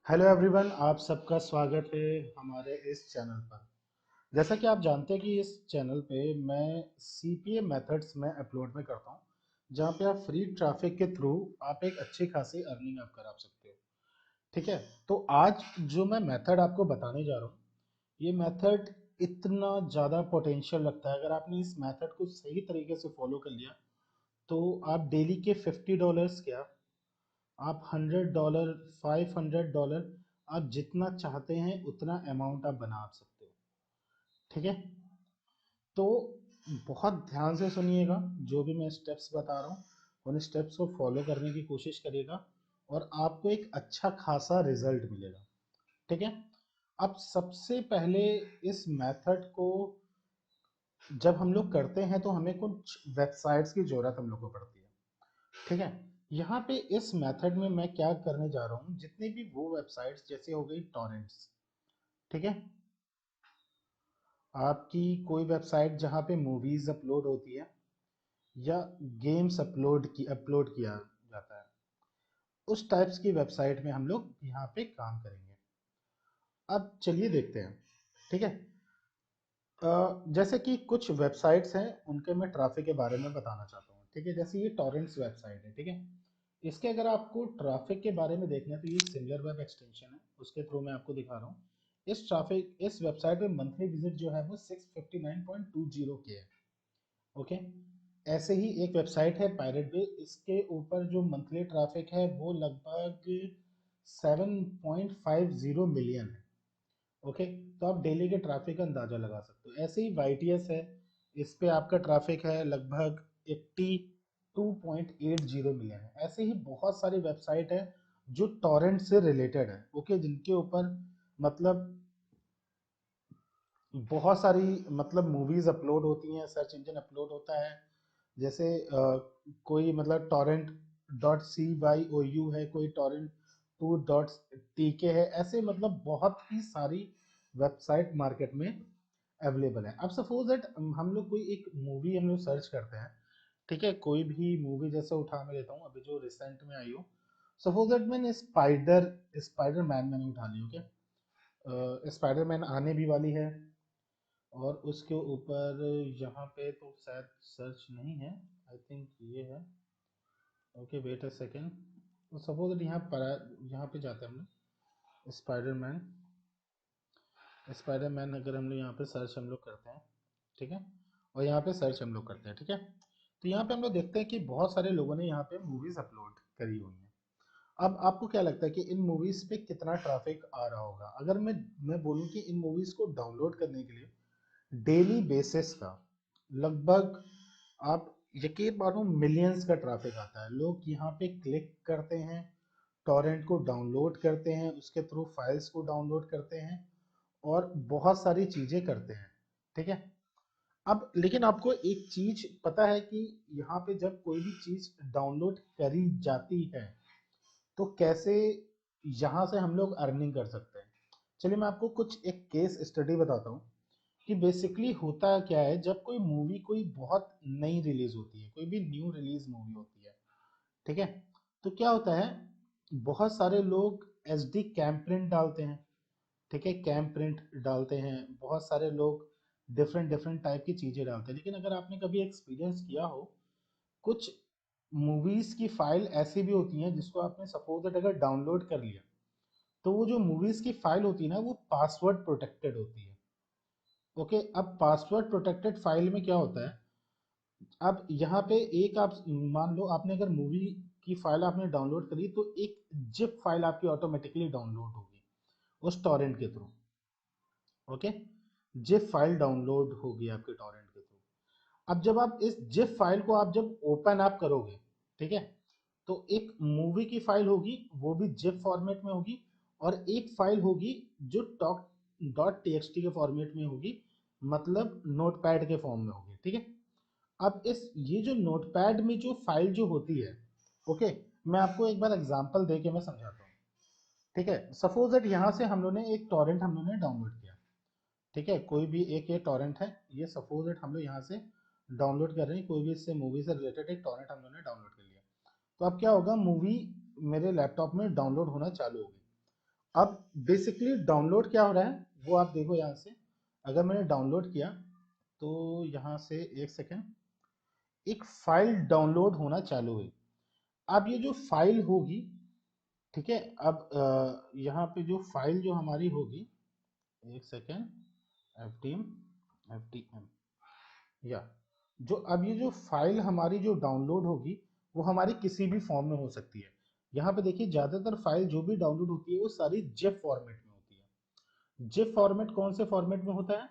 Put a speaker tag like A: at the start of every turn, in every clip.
A: Hello everyone, आप सबका स्वागत है हमारे इस चैनल पर। जैसा कि आप जानते हैं कि इस चैनल पे मैं सीपीए मेथड्स में अपलोड में करता हूँ, जहाँ पे आप फ्री ट्रैफिक के थ्रू आप एक अच्छी खासी अर्निंग आप करा सकते हो। ठीक है, तो आज जो मैं मेथड आपको बताने जा रहा हूँ, ये मेथड इतना ज़्यादा पोटेंशियल लगता है। अगर आपने इस मेथड को सही तरीके से फॉलो कर लिया तो आप डेली के $50 क्या, आप $100, $500, आप जितना चाहते हैं उतना अमाउंट आप बना सकते हो। ठीक है, तो बहुत ध्यान से सुनिएगा, जो भी मैं स्टेप्स बता रहा हूँ उन स्टेप्स को फॉलो करने की कोशिश करिएगा और आपको एक अच्छा खासा रिजल्ट मिलेगा। ठीक है, अब सबसे पहले इस मेथड को जब हम लोग करते हैं तो हमें कुछ वेबसाइट्स की जरूरत हम लोग को पड़ती है। ठीक है, यहाँ पे इस मेथड में मैं क्या करने जा रहा हूँ, जितनी भी वो वेबसाइट्स जैसे हो गई टॉरेंट्स। ठीक है, आपकी कोई वेबसाइट जहाँ पे मूवीज अपलोड होती है या गेम्स अपलोड किया जाता है, उस टाइप्स की वेबसाइट में हम लोग यहाँ पे काम करेंगे। अब चलिए देखते हैं। ठीक है, जैसे कि कुछ वेबसाइट्स हैं उनके मैं ट्रैफिक के बारे में बताना चाहता हूँ। ठीक है, जैसे ये टॉरेंट्स वेबसाइट है। ठीक है, इसके अगर आपको ट्रैफिक के बारे में देखना है तो ये सिमिलर वेब एक्सटेंशन है, उसके थ्रू मैं आपको दिखा रहा हूँ। इस वेबसाइट में मंथली विजिट जो है वो 659.20 के है। ओके, ऐसे ही एक वेबसाइट है पायरेट बे, इसके ऊपर जो मंथली ट्रैफिक है वो लगभग 7.50 मिलियन है। ओके, तो आप डेली के ट्रैफिक का अंदाजा लगा सकते हो। ऐसे ही YTS है, इस पे आपका ट्रैफिक है लगभग 82.80 मिलियन है। ऐसे ही बहुत सारी वेबसाइट है जो टॉरेंट से रिलेटेड है। ओके, जिनके ऊपर मतलब बहुत सारी मूवीज अपलोड होती हैं, सर्च इंजन अपलोड होता है। जैसे कोई torrent dot C Y O U है, कोई टॉरेंट टू डॉट टी के है। ऐसे बहुत ही सारी वेबसाइट मार्केट में अवेलेबल है। अब सपोज दैट हम लोग कोई एक मूवी हम लोग सर्च करते हैं। ठीक है, कोई भी मूवी जैसे उठा मैं लेता हूँ अभी जो रिसेंट में आई हो। सपोज दैट मैंने स्पाइडर मैन मैंने उठा ली। ओके, स्पाइडर मैन आने भी वाली है और उसके ऊपर यहाँ पे तो शायद सर्च नहीं है, आई थिंक ये है। Okay, wait a second. तो सपोज यहाँ पर यहाँ पे जाते हैं हम लोग स्पाइडर मैन अगर हम लोग यहाँ पे सर्च हम लोग करते हैं। ठीक है, और यहाँ पे सर्च हम लोग करते हैं। ठीक है, तो यहाँ पे हम लोग देखते हैं कि बहुत सारे लोगों ने यहाँ पे मूवीज अपलोड करी हुई हैं। अब आपको क्या लगता है कि इन मूवीज पे कितना ट्रैफिक आ रहा होगा? अगर मैं बोलूँ कि इन मूवीज को डाउनलोड करने के लिए डेली बेसिस का लगभग, आप यकीन मानो, मिलियंस का ट्रैफिक आता है। लोग यहाँ पे क्लिक करते हैं, टॉरेंट को डाउनलोड करते हैं, उसके थ्रू फाइल्स को डाउनलोड करते हैं और बहुत सारी चीजें करते हैं। ठीक है, अब लेकिन आपको एक चीज पता है कि यहाँ पे जब कोई भी चीज डाउनलोड करी जाती है तो कैसे यहाँ से हम लोग अर्निंग कर सकते हैं। चलिए मैं आपको कुछ एक केस स्टडी बताता हूँ कि बेसिकली होता क्या है जब कोई मूवी कोई बहुत नई रिलीज होती है, कोई भी न्यू रिलीज मूवी होती है। ठीक है, तो क्या होता है, बहुत सारे लोग SD कैम प्रिंट डालते हैं। ठीक है, कैम प्रिंट डालते हैं, बहुत सारे लोग डिफरेंट डिफरेंट टाइप की चीजें डालते हैं। लेकिन अगर आपने कभी एक्सपीरियंस किया हो, कुछ मूवीज की फाइल ऐसी भी होती हैं जिसको आपने सपोज दैट अगर डाउनलोड कर लिया तो वो जो मूवीज की फाइल होती है ना, वो पासवर्ड प्रोटेक्टेड होती है। ओके, अब पासवर्ड प्रोटेक्टेड फाइल में क्या होता है, अब यहाँ पे एक आप मान लो आपने अगर मूवी की फाइल आपने डाउनलोड करी तो एक जिप फाइल आपकी ऑटोमेटिकली डाउनलोड होगी उस टॉरेंट के through. Okay, zip file download होगी आपके टॉरेंट के थ्रू। अब जब आप इस जिप फाइल को आप जब ओपन आप करोगे, ठीक है, तो एक मूवी की फाइल होगी, वो भी जिप फॉर्मेट में होगी, और एक फाइल होगी जो टॉक डॉट टी के फॉर्मेट में होगी, मतलब नोटपैड के फॉर्म में होगी। ठीक है, अब इस ये जो नोटपैड में जो फाइल जो होती है, ओके, मैं आपको एक बार एग्जांपल दे के मैं समझाता हूँ। ठीक है, सपोज दैट यहाँ से हम लोग ने एक टॉरेंट हम लोग ने डाउनलोड किया। ठीक है, कोई भी एक ये टॉरेंट है, ये सपोज दैट हम लोग यहाँ से डाउनलोड कर रहे हैं, कोई भी इससे मूवी से रिलेटेड एक टॉरेंट हम लोग ने डाउनलोड कर लिया। तो अब क्या होगा, मूवी मेरे लैपटॉप में डाउनलोड होना चालू होगी। अब बेसिकली डाउनलोड क्या हो रहा है वो आप देखो यहाँ से। अगर मैंने डाउनलोड किया तो यहाँ से एक सेकेंड, एक फाइल डाउनलोड होना चालू हुई। अब ये जो फाइल होगी, ठीक है, अब यहाँ पे जो फाइल जो हमारी होगी, एक second, F T M, F T M, या जो अब ये जो फाइल हमारी जो डाउनलोड होगी वो हमारी किसी भी फॉर्म में हो सकती है। यहाँ पे देखिए ज़्यादातर फाइल जो भी डाउनलोड होती है वो सारी जिप फॉर्मेट में होती है। जिप फॉर्मेट कौन से फॉर्मेट में होता है?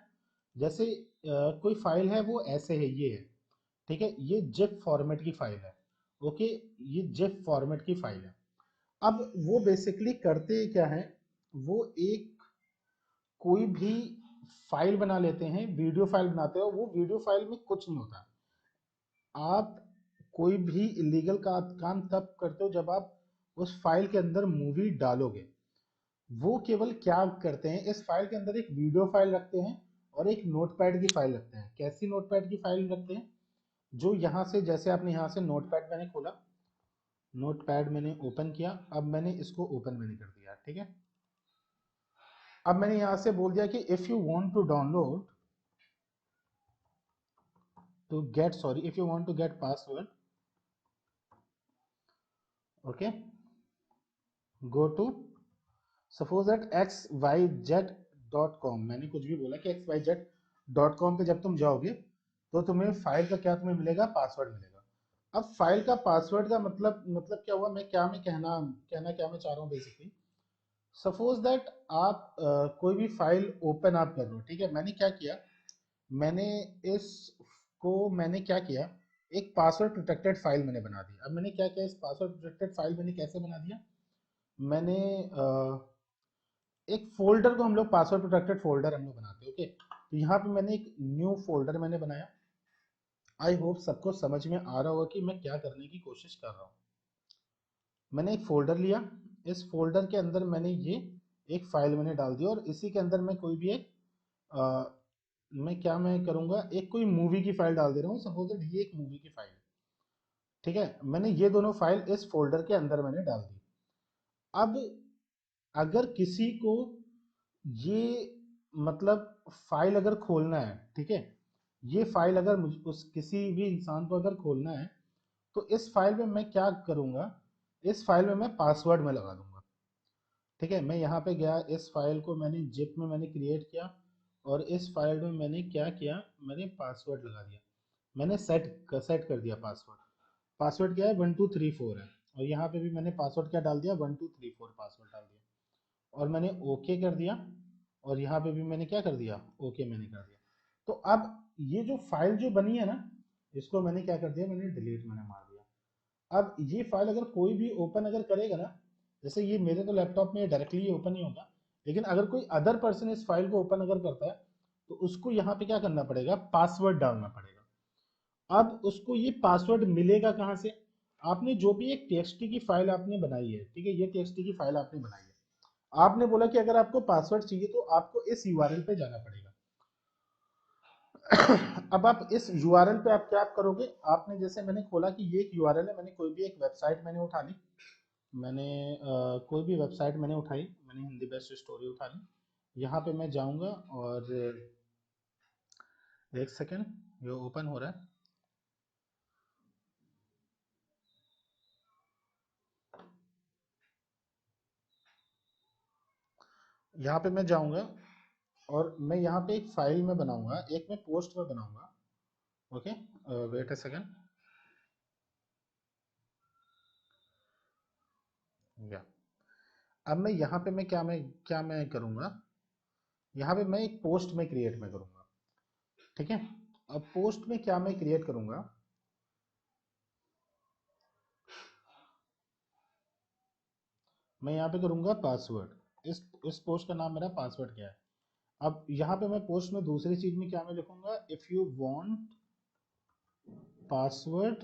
A: जैसे कोई फाइल है वो ऐसे है, ये है, ठीक है, ये जिप फॉर्मेट की फाइल है। ओके, ये जिप फॉर्मेट की फाइल है। अब वो बेसिकली करते क्या है, वो एक कोई भी फाइल बना लेते हैं, वीडियो फाइल बनाते हो, वो वीडियो फाइल में कुछ नहीं होता। आप कोई भी इलीगल का काम तब करते हो जब आप उस फाइल के अंदर मूवी डालोगे। वो केवल क्या करते हैं, इस फाइल के अंदर एक वीडियो फाइल रखते हैं और एक नोटपैड की फाइल रखते हैं। कैसी नोटपैड की फाइल रखते हैं? जो यहाँ से, जैसे आपने यहाँ से नोटपैड मैंने खोला, नोटपैड मैंने ओपन किया, अब मैंने इसको ओपन मैंने कर दिया, ठीक है। अब मैंने यहाँ से बोल दिया कि if you want to download to get, sorry, if you want to get password, okay, go to suppose that xyz.com, मैंने कुछ भी बोला कि xyz.com पे जब तुम जाओगे तो तुम्हें फाइल का क्या तुम्हें मिलेगा, पासवर्ड मिलेगा। अब फाइल का पासवर्ड का मतलब क्या हुआ, मैं कहना कहना क्या मैं चाह रहा हूँ बेसिकली। सपोज दैट आप कोई भी फाइल ओपन आप कर रहे हो, ठीक है। मैंने क्या किया, मैंने इसको मैंने क्या किया, एक पासवर्ड प्रोटेक्टेड फाइल मैंने बना दी। अब मैंने क्या किया, इस पासवर्ड प्रोटेक्टेड फाइल मैंने कैसे बना दिया, मैंने एक फोल्डर को, हम लोग पासवर्ड प्रोटेक्टेड फोल्डर हम लोग बनाते हैं, ओके। तो यहाँ पे मैंने एक न्यू फोल्डर मैंने बनाया। आई होप सबको समझ में आ रहा होगा कि मैं क्या करने की कोशिश कर रहा हूँ। मैंने एक फोल्डर लिया, इस फोल्डर के अंदर मैंने ये एक फाइल मैंने डाल दी, और इसी के अंदर मैं कोई भी एक मैं करूँगा, एक कोई मूवी की फाइल डाल दे रहा हूँ। सपोज दैट ये एक मूवी की फाइल है, ठीक है। मैंने ये दोनों फाइल इस फोल्डर के अंदर मैंने डाल दी। अब अगर किसी को ये मतलब फाइल अगर खोलना है, ठीक है, ये फाइल अगर उस किसी भी इंसान को अगर खोलना है, तो इस फाइल में मैं क्या करूँगा, इस फाइल में मैं पासवर्ड में लगा दूंगा, ठीक है। मैं यहाँ पे गया, इस फाइल को मैंने जिप में मैंने क्रिएट किया, और इस फाइल में मैंने क्या किया, मैंने पासवर्ड लगा दिया। मैंने सेट कर दिया पासवर्ड। पासवर्ड क्या है, 1234 है, और यहाँ पे भी मैंने पासवर्ड क्या डाल दिया, 1234 पासवर्ड डाल दिया, और मैंने ओके कर दिया, और यहाँ पे भी मैंने क्या कर दिया, ओके मैंने कर दिया। तो अब ये जो फाइल जो बनी है ना, इसको मैंने क्या कर दिया, मैंने डिलीट मैंने मार दिया। अब ये फाइल अगर कोई भी ओपन अगर करेगा ना, जैसे ये मेरे तो लैपटॉप में डायरेक्टली ये ओपन नहीं होगा, लेकिन अगर कोई अदर पर्सन इस फाइल को ओपन अगर करता है, तो उसको यहाँ पे क्या करना पड़ेगा, पासवर्ड डालना पड़ेगा। अब उसको ये पासवर्ड मिलेगा कहाँ से? आपने जो भी एक टीएक्सटी की फाइल आपने बनाई है, ठीक है, ये टीएक्सटी की फाइल आपने बनाई है, आपने बोला कि अगर आपको पासवर्ड चाहिए तो आपको इस यूआरएल पे जाना पड़ेगा। अब आप इस यूआरएल पे आप क्या आप करोगे, आपने जैसे मैंने खोला कि ये एक यूआरएल है, मैंने कोई भी एक वेबसाइट मैंने उठा ली, मैंने कोई भी वेबसाइट मैंने उठाई, मैंने हिंदी बेस्ट स्टोरी उठा ली। यहाँ पे मैं जाऊँगा, और एक सेकेंड, ये ओपन हो रहा है। यहाँ पे मैं जाऊँगा, और मैं यहाँ पे एक फाइल में बनाऊंगा, एक मैं पोस्ट में बनाऊंगा, ओके। वेट अ सेकेंड, या अब मैं यहाँ पे क्या मैं करूँगा, यहाँ पे मैं एक पोस्ट में क्रिएट में करूँगा, ठीक है। अब पोस्ट में क्या मैं क्रिएट करूँगा, मैं यहाँ पे करूँगा पासवर्ड। इस पोस्ट का नाम मेरा पासवर्ड क्या है। अब यहाँ पे मैं पोस्ट में दूसरी चीज में क्या मैं लिखूंगा, if you want password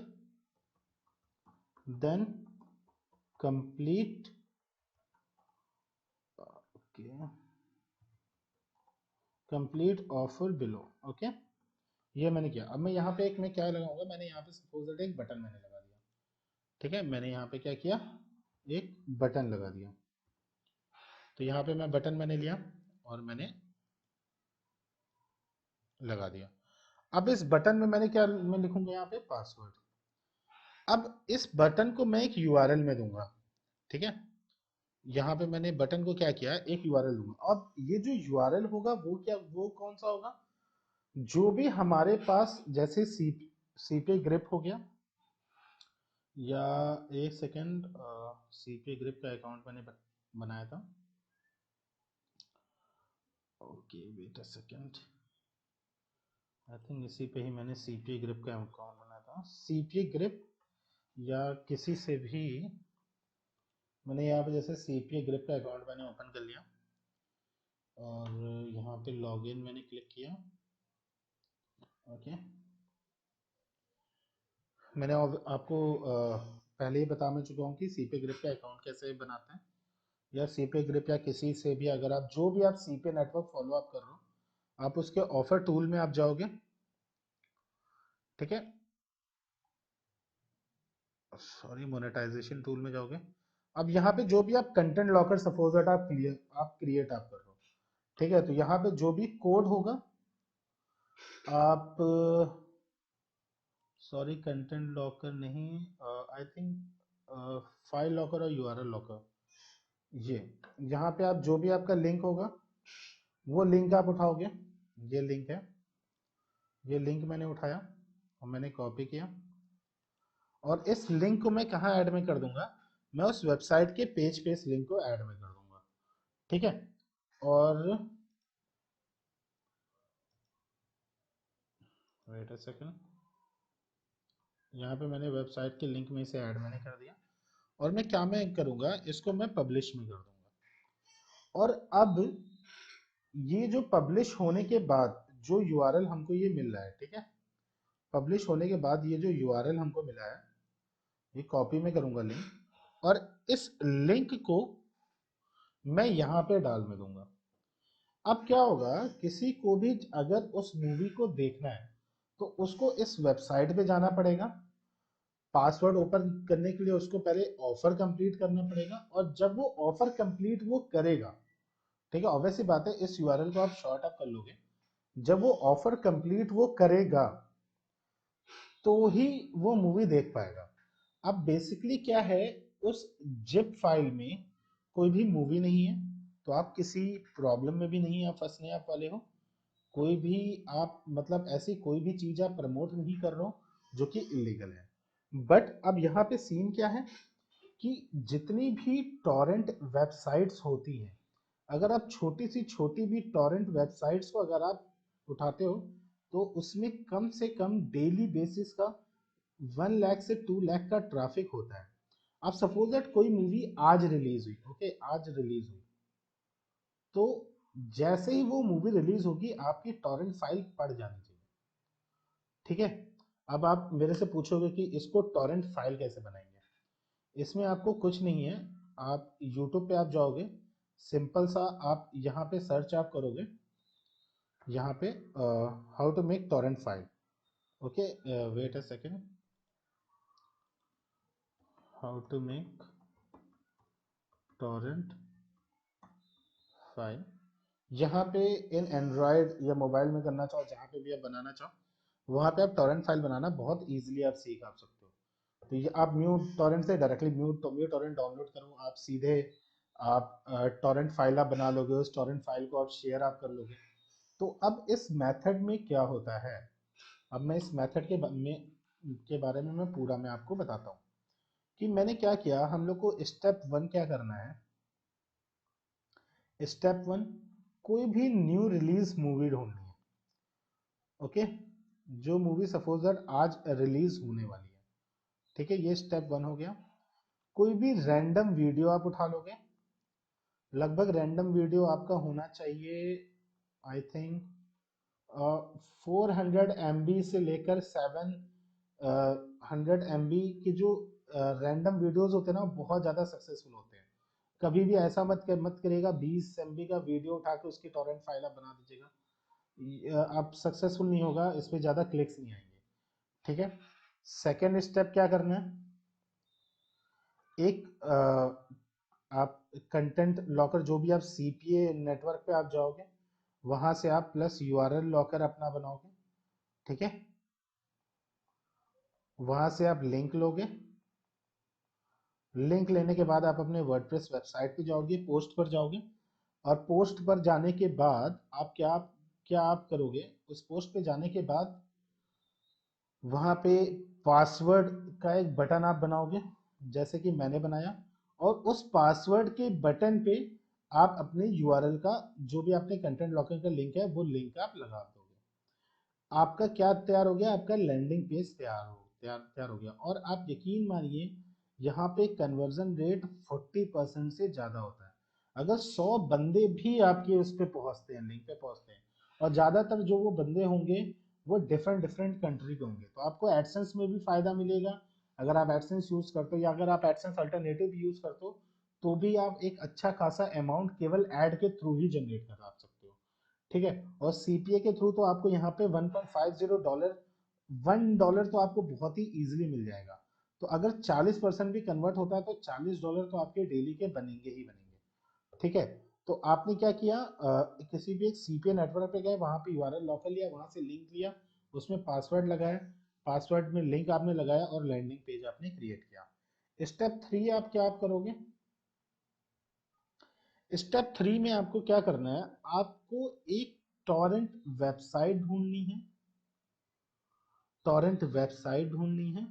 A: then complete, okay, complete offer below, okay. ये मैंने किया। अब मैं यहाँ पे एक मैं क्या लगाऊंगा, मैंने यहाँ पे सपोज दैट एक बटन मैंने लगा दिया, ठीक है। मैंने यहाँ पे क्या किया, एक बटन लगा दिया। तो यहाँ पे मैं बटन मैंने लिया और मैंने लगा दिया। अब इस बटन में मैंने क्या मैं लिखूंगा यहाँ पे पासवर्ड। अब इस बटन को मैं एक यूआरएल में दूंगा, ठीक है। यहाँ पे मैंने बटन को क्या किया, एक यूआरएल दूंगा। अब ये जो यूआरएल होगा वो क्या, वो कौन सा होगा, जो भी हमारे पास जैसे सीपी ग्रिप हो गया, या एक सेकेंड, सीपी ग्रिप का अकाउंट मैंने बनाया था। Okay wait a second, I think इसी पे ही मैंने सीपी ग्रिप का अकाउंट बनाया था। सीपी ग्रिप या किसी से भी मैंने यहाँ पे जैसे सीपी ग्रिप का अकाउंट मैंने ओपन कर लिया और यहाँ पे लॉगिन मैंने क्लिक किया। ओके, मैंने आपको पहले ही बता मैं चुका हूँ कि सीपी ग्रिप का अकाउंट कैसे बनाते हैं, या सीपी ग्रिप या किसी से भी अगर आप जो भी आप सीपी नेटवर्क फॉलो अप कर रहे हो, आप उसके ऑफर टूल में आप जाओगे, ठीक है, सॉरी मोनेटाइजेशन टूल में जाओगे। अब यहाँ पे जो भी आप कंटेंट लॉकर सपोज दैट आप क्रिएट आप कर रहे हो, ठीक है, तो यहाँ पे जो भी कोड होगा आप, सॉरी कंटेंट लॉकर नहीं, आई थिंक फाइल लॉकर और यूआरएल लॉकर, ये यहाँ पे आप जो भी आपका लिंक होगा वो लिंक आप उठाओगे। ये लिंक है, ये लिंक मैंने उठाया और मैंने कॉपी किया और इस लिंक को मैं कहाँ ऐड में कर दूंगा, मैं उस वेबसाइट के पेज पे इस लिंक को ऐड में कर दूंगा, ठीक है। और वेट अ सेकंड, यहाँ पे मैंने वेबसाइट के लिंक में इसे ऐड मैंने कर दिया और मैं क्या मैं करूँगा, इसको मैं पब्लिश में कर दूंगा। और अब ये जो पब्लिश होने के बाद जो यूआरएल हमको ये मिल रहा है, ठीक है, पब्लिश होने के बाद ये जो यूआरएल हमको मिला है, ये कॉपी में करूंगा लिंक और इस लिंक को मैं यहाँ पे डाल में दूंगा। अब क्या होगा, किसी को भी अगर उस मूवी को देखना है तो उसको इस वेबसाइट पे जाना पड़ेगा, पासवर्ड ओपन करने के लिए उसको पहले ऑफर कंप्लीट करना पड़ेगा और जब वो ऑफर कंप्लीट वो करेगा, ठीक है, ऑब्वियस सी बात है इस यूआरएल को आप शॉर्ट अप कर लोगे, जब वो ऑफर कंप्लीट वो करेगा तो ही वो मूवी देख पाएगा। अब बेसिकली क्या है, उस जिप फाइल में कोई भी मूवी नहीं है, तो आप किसी प्रॉब्लम में भी नहीं आप फंसने आप वाले हो, कोई भी आप मतलब ऐसी कोई भी चीज आप प्रमोट नहीं कर रहे हो जो कि इलीगल है। बट अब यहाँ पे सीन क्या है कि जितनी भी टॉरेंट वेबसाइट्स होती हैं, अगर आप छोटी सी छोटी भी टॉरेंट वेबसाइट्स को अगर आप उठाते हो तो उसमें कम से कम डेली बेसिस का 1 लाख से 2 लाख का ट्रैफिक होता है। आप सपोज दैट कोई मूवी आज रिलीज हुई, ओके, आज रिलीज हुई, तो जैसे ही वो मूवी रिलीज होगी आपकी टॉरेंट फाइल पड़ जानी चाहिए, ठीक है। अब आप मेरे से पूछोगे कि इसको टॉरेंट फाइल कैसे बनाएंगे, इसमें आपको कुछ नहीं है, आप यूट्यूब पे आप जाओगे, सिंपल सा आप यहाँ पे सर्च आप करोगे, यहाँ पे how to make torrent file, okay, wait a second, how to make torrent file, यहाँ पे इन एंड्रॉयड या मोबाइल में करना चाहो, जहाँ पे भी आप बनाना चाहो वहाँ पे आप टॉरेंट फाइल बनाना बहुत इजीली आप सीख आप सकते हो। तो ये आप म्यूट टॉरेंट से डायरेक्टली म्यूट टॉरेंट डाउनलोड करो, आप सीधे आप टॉरेंट फाइल आप बना लोगे, उस टॉरेंट फाइल को आप शेयर आप कर लोगे। तो अब इस मेथड में क्या होता है, अब मैं इस मेथड के बारे में मैं पूरा मैं आपको बताता हूँ कि मैंने क्या किया। हम लोग को स्टेप 1 क्या करना है, स्टेप 1, कोई भी न्यू रिलीज मूवी ढूंढनी है, ओके, जो मूवी सपोज दैट आज रिलीज होने वाली है, ठीक है, ये स्टेप 1 हो गया। कोई भी रैंडम वीडियो आप उठा लोगे, लगभग रैंडम वीडियो आपका होना चाहिए आई थिंक 400 MB से लेकर 700 MB की जो रैंडम वीडियोस होते हैं ना बहुत ज़्यादा सक्सेसफुल होते हैं। कभी भी ऐसा मत करिएगा 20 MB का वीडियो उठा के उसकी टॉरेंट फाइल आप बना दीजिएगा, आप सक्सेसफुल नहीं होगा, इस पे ज़्यादा क्लिक्स नहीं आएंगे, ठीक है। सेकेंड स्टेप क्या करना है, एक आप कंटेंट लॉकर जो भी आप सीपीए नेटवर्क पे आप जाओगे, वहां से आप प्लस यूआरएल लॉकर अपना बनाओगे, ठीक है। वहां से आप लिंक लोगे, लिंक लेने के बाद आप अपने वर्डप्रेस वेबसाइट पे जाओगे, पोस्ट पर जाओगे, और पोस्ट पर जाने के बाद आप क्या आप करोगे, उस पोस्ट पे जाने के बाद वहां पे पासवर्ड का एक बटन आप बनाओगे, जैसे कि मैंने बनाया, और उस पासवर्ड के बटन पे आप अपने यूआरएल का जो भी आपने कंटेंट लॉकर का लिंक है वो लिंक आप लगा दोगे। आपका क्या तैयार हो गया, आपका लैंडिंग पेज तैयार हो गया। और आप यकीन मानिए यहाँ पे कन्वर्जन रेट 40% से ज़्यादा होता है। अगर 100 बंदे भी आपके उस पे पहुँचते हैं, लिंक पे पहुँचते हैं, और ज़्यादातर जो वो बंदे होंगे वो डिफरेंट डिफरेंट कंट्री के होंगे, तो आपको एडसेंस में भी फायदा मिलेगा। अगर आप एडसेंस यूज करते हो या अगर आप एडसेंस अल्टरनेटिव यूज करते हो, तो भी आप एक अच्छा खासा अमाउंट केवल एड के थ्रू ही जनरेट करा सकते हो, ठीक है। और सीपीए के थ्रू तो आपको यहाँ पे $1.50, $1 तो आपको बहुत ही इजीली मिल जाएगा। तो अगर 40% भी कन्वर्ट होता है तो $40 तो आपके डेली के बनेंगे ही बनेंगे, ठीक है। तो आपने क्या किया, किसी भी एक सीपीए नेटवर्क पे गए, वहां पे यूआरएल लॉकर लिया, वहां से लिंक लिया, उसमें पासवर्ड लगाया, पासवर्ड में लिंक आपने लगाया, और लैंडिंग पेज आपने क्रिएट किया। स्टेप 3 आप क्या आप करोगे, स्टेप 3 में आपको क्या करना है, आपको एक टॉरेंट वेबसाइट ढूंढनी है, टॉरेंट वेबसाइट ढूंढनी है,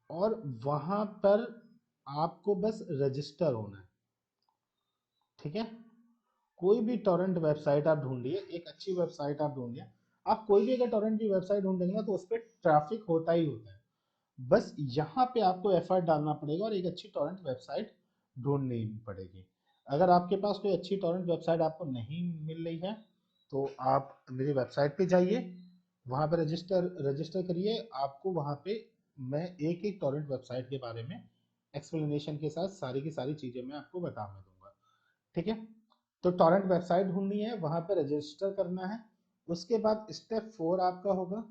A: और वहां पर आपको बस रजिस्टर होना है, ठीक है। कोई भी टॉरेंट वेबसाइट आप ढूंढिए, एक अच्छी वेबसाइट आप ढूंढिए। आप कोई भी अगर टॉरेंट की वेबसाइट ढूंढेंगे ना, तो उस पर ट्रैफिक होता ही होता है। बस यहाँ पे आपको एफर्ट डालना पड़ेगा और एक अच्छी टॉरेंट वेबसाइट ढूंढनी पड़ेगी। अगर आपके पास कोई अच्छी टॉरेंट वेबसाइट आपको नहीं मिल रही है, तो आप मेरी वेबसाइट पे जाइए, वहाँ पे रजिस्टर रजिस्टर करिए। आपको वहाँ पे मैं एक एक टॉरेंट वेबसाइट के बारे में एक्सप्लेनेशन के साथ सारी की सारी चीज़ें मैं आपको बताने दूंगा, ठीक है। तो टॉरेंट वेबसाइट ढूंढनी है, वहाँ पे रजिस्टर करना है। उसके बाद स्टेप 4 आपका होगा,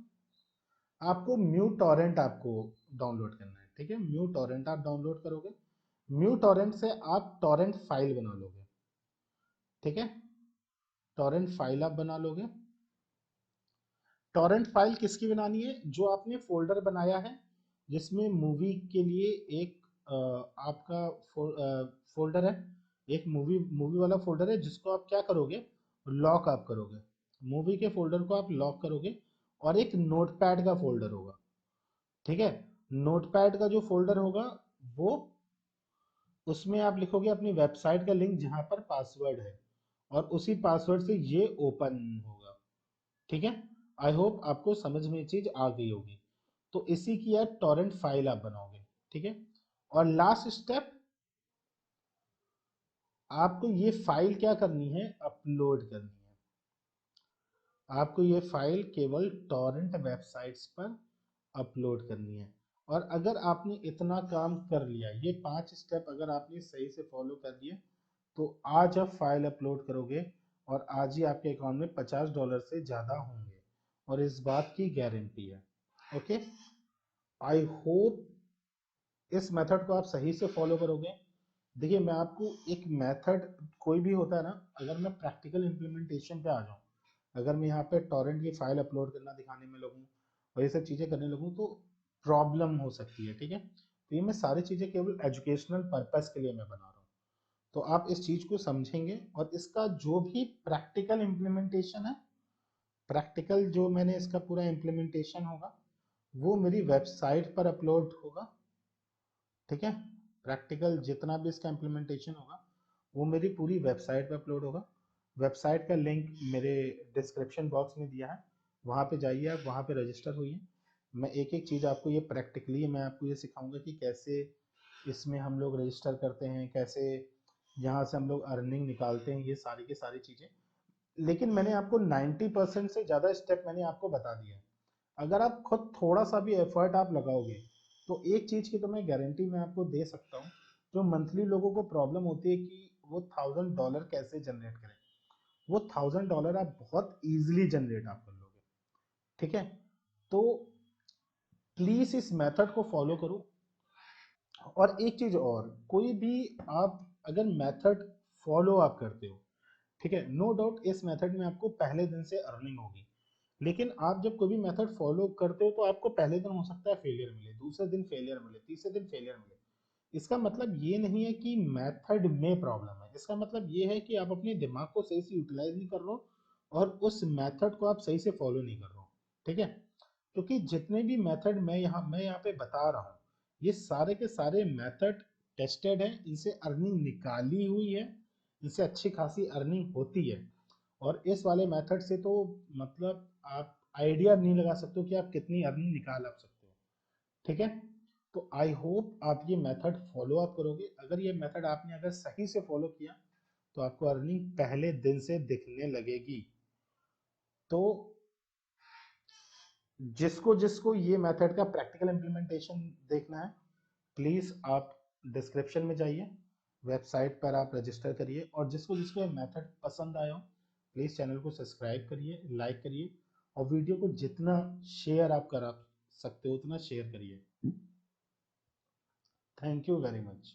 A: आपको म्यू टॉरेंट आपको डाउनलोड करना है, ठीक है। म्यू टॉरेंट आप डाउनलोड करोगे, म्यू टॉरेंट से आप टॉरेंट फाइल बना लोगे, ठीक है। टॉरेंट फाइल आप बना लोगे। टॉरेंट फाइल किसकी बनानी है, जो आपने फोल्डर बनाया है जिसमें मूवी के लिए एक आपका फोल्डर है, एक मूवी मूवी वाला फोल्डर है, जिसको आप क्या करोगे, लॉक आप करोगे, मूवी के फोल्डर को आप लॉक करोगे। और एक नोटपैड का फोल्डर होगा, ठीक है। नोटपैड का जो फोल्डर होगा, वो उसमें आप लिखोगे अपनी वेबसाइट का लिंक जहां पर पासवर्ड है, और उसी पासवर्ड से ये ओपन होगा, ठीक है। आई होप आपको समझ में ये चीज आ गई होगी। तो इसी की यार टॉरेंट फाइल आप बनाओगे, ठीक है। और लास्ट स्टेप, आपको ये फाइल क्या करनी है, अपलोड करनी है। आपको ये फाइल केवल टॉरेंट वेबसाइट्स पर अपलोड करनी है। और अगर आपने इतना काम कर लिया, ये 5 स्टेप अगर आपने सही से फॉलो कर लिए, तो आज आप फाइल अपलोड करोगे और आज ही आपके अकाउंट में $50 से ज़्यादा होंगे, और इस बात की गारंटी है, ओके। आई होप इस मेथड को आप सही से फॉलो करोगे। देखिए मैं आपको एक मेथड, कोई भी होता है ना, अगर मैं प्रैक्टिकल इम्प्लीमेंटेशन पे आ जाऊँ, अगर मैं यहाँ पे टॉरेंट की फाइल अपलोड करना दिखाने में लगूँ और ये सब चीज़ें करने लगूँ, तो प्रॉब्लम हो सकती है, ठीक है। तो ये मैं सारी चीज़ें केवल एजुकेशनल पर्पस के लिए मैं बना रहा हूँ। तो आप इस चीज़ को समझेंगे, और इसका जो भी प्रैक्टिकल इम्प्लीमेंटेशन है, प्रैक्टिकल जो मैंने इसका पूरा इम्प्लीमेंटेशन होगा, वो मेरी वेबसाइट पर अपलोड होगा, ठीक है। प्रैक्टिकल जितना भी इसका इम्प्लीमेंटेशन होगा, वो मेरी पूरी वेबसाइट पे अपलोड होगा। वेबसाइट का लिंक मेरे डिस्क्रिप्शन बॉक्स में दिया है, वहाँ पे जाइए, आप वहाँ पे रजिस्टर होइए। मैं एक एक चीज़ आपको ये प्रैक्टिकली मैं आपको ये सिखाऊंगा कि कैसे इसमें हम लोग रजिस्टर करते हैं, कैसे यहाँ से हम लोग अर्निंग निकालते हैं, ये सारी की सारी चीज़ें। लेकिन मैंने आपको 90% से ज़्यादा स्टेप मैंने आपको बता दिया है। अगर आप खुद थोड़ा सा भी एफर्ट आप लगाओगे, तो एक चीज की तो मैं गारंटी मैं आपको दे सकता हूँ, जो मंथली लोगों को प्रॉब्लम होती है कि वो $1000 कैसे जनरेट करें, वो $1000 आप बहुत इजीली जनरेट आप कर लोगे, ठीक है। तो प्लीज इस मेथड को फॉलो करो, और एक चीज और, कोई भी आप अगर मेथड फॉलो आप करते हो, ठीक है, नो डाउट इस मेथड में आपको पहले दिन से अर्निंग होगी। लेकिन आप जब कोई भी मेथड फॉलो करते हो तो आपको पहले दिन हो सकता है फेलियर मिले, दूसरे दिन फेलियर मिले, तीसरे दिन फेलियर मिले। इसका मतलब ये नहीं है कि मेथड में प्रॉब्लम है, इसका मतलब ये है कि आप अपने दिमाग को सही से यूटिलाइज नहीं कर रहे हो और उस मेथड को आप सही से फॉलो नहीं कर रहे हो। ठीक है, क्योंकि जितने भी मेथड मैं यहाँ पे बता रहा हूँ, ये सारे के सारे मेथड टेस्टेड है, इनसे अर्निंग निकाली हुई है, इनसे अच्छी खासी अर्निंग होती है। और इस वाले मेथड से तो मतलब आप आइडिया नहीं लगा सकते हो कि आप कितनी अर्निंग निकाल आप सकते हो। ठीक है, तो आई होप आप ये मेथड फॉलो अप करोगे। अगर ये मेथड आपने अगर सही से फॉलो किया तो आपको अर्निंग पहले दिन से दिखने लगेगी। तो जिसको जिसको ये मेथड का प्रैक्टिकल इम्प्लीमेंटेशन देखना है, प्लीज़ आप डिस्क्रिप्शन में जाइए, वेबसाइट पर आप रजिस्टर करिए, और जिसको जिसको ये मेथड पसंद आया हो प्लीज़ चैनल को सब्सक्राइब करिए, लाइक करिए, और वीडियो को जितना शेयर आप करा सकते हो उतना शेयर करिए। Thank you very much.